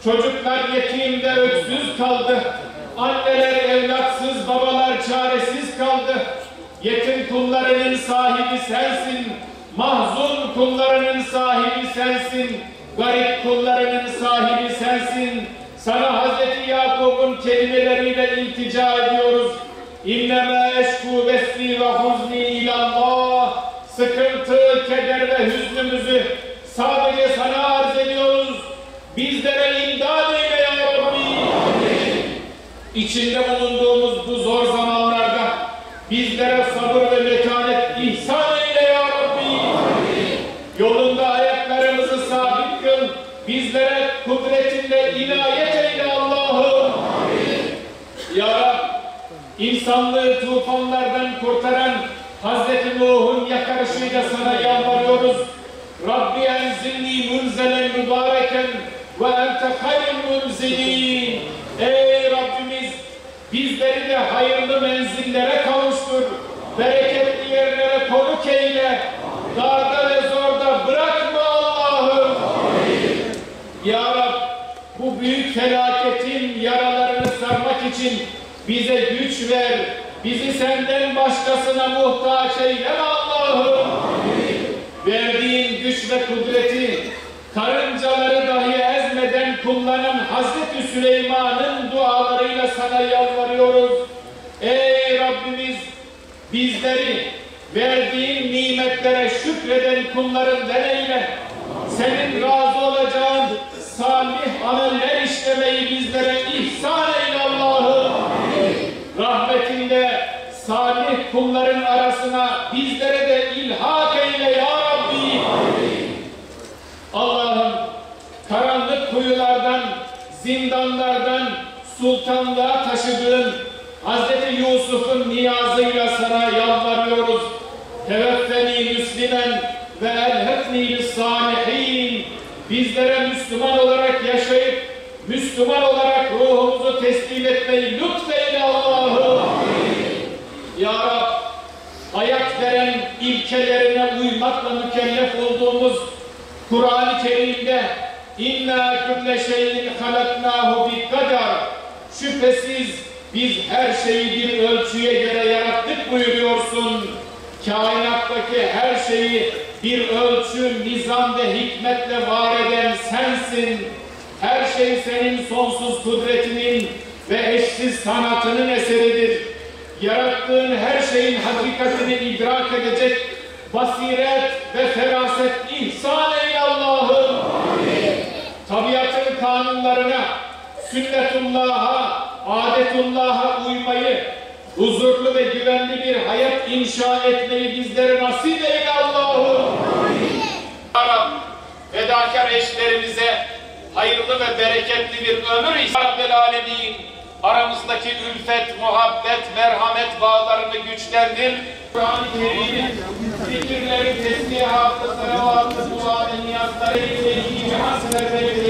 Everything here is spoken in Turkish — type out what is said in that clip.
Çocuklar yetim ve öksüz kaldı. Anneler evlatsız, babalar çaresiz kaldı. Yetim kullarının sahibi sensin. Mahzun kullarının sahibi sensin. Garip kullarının sahibi sensin. Sana Hazreti Yakub'un kelimeleriyle iltica ediyoruz. İnnemâ eşkû besli ve huzni ilallah. Sıkıntı, keder ve hüznümüzü sadece sana arz ediyoruz. Bizlere imdad eyle ya Rabbi. İçinde bulunduğumuz bu zor zamanlarda bizlere sabır ve metanet ihsan eyle ya Rabbi. Yolunda ayaklarımızı sabit kıl. Bizlere kudretinle inayet eyle Allah'ım. Ya Rab, insanlığı tufanlardan kurtaran Hazreti Nuh'un yakarışıyla sana yalvarıyoruz. Rabbi enzilni munzelen mübareken ve ente hayrul munzilin. Ey Rabbimiz, bizleri de hayırlı menzillere kavuştur. Bereketli yerlere konuk eyle. Darda ve zorda bırakma Allah'ım. Ya Rab, bu büyük felaketin yaralarını sarmak için bize güç ver. Bizi senden başkasına muhtaç eyleme Allah'ım. Verdiğin güç ve kudreti karıncaları dahi ezmeden kullanan Hazreti Süleyman'ın dualarıyla sana yalvarıyoruz. Ey Rabbimiz, bizleri verdiğin nimetlere şükreden kullarından eyle. Senin razı olacağın salih ameller işlemeyi bizlere ihsan eyle Allah'ım. Rahmetinle salih kulların arasına bizlere de ilhak eyle ya Rabbi. Allah'ım, karanlık kuyulardan, zindanlardan sultanlığa taşıdığın Hazreti Yusuf'un niyazıyla sana yalvarıyoruz. Teveffeni müslimen ve elhekni bis-salihin. Bizlere Müslüman olarak yaşayıp Müslüman olarak ruhumuzu teslim etmeyi lütfeyle Allah'ım. Ya Rab, hayat veren ilkelerine uymakla mükellef olduğumuz Kur'an-ı Kerim'de İnna külle şeyin halaknahu bi kadar, şüphesiz biz her şeyi bir ölçüye göre yarattık buyuruyorsun. Kainattaki her şeyi bir ölçü, nizam ve hikmetle var eden sensin. Her şey senin sonsuz kudretinin ve eşsiz sanatının eseridir. Yarattığın her şeyin hakikatini idrak edecek basiret ve feraset ihsan eyle Allah'ım. Tabiatın kanunlarına, sünnetullah'a, adetullah'a uymayı, huzurlu ve güvenli bir hayat inşa etmeyi bizlere nasip eyle Allah'ım. Ya Rab, fedakar eşlerimize hayırlı ve bereketli bir ömür ihsan Rabbel Alemin. Aramızdaki ülfet, muhabbet, merhamet bağlarını güçlendir. Kur'an-ı Kerim'in zikirleri, tesbihatı, salavatı, dua ve niyazları ile ilgili hasretleri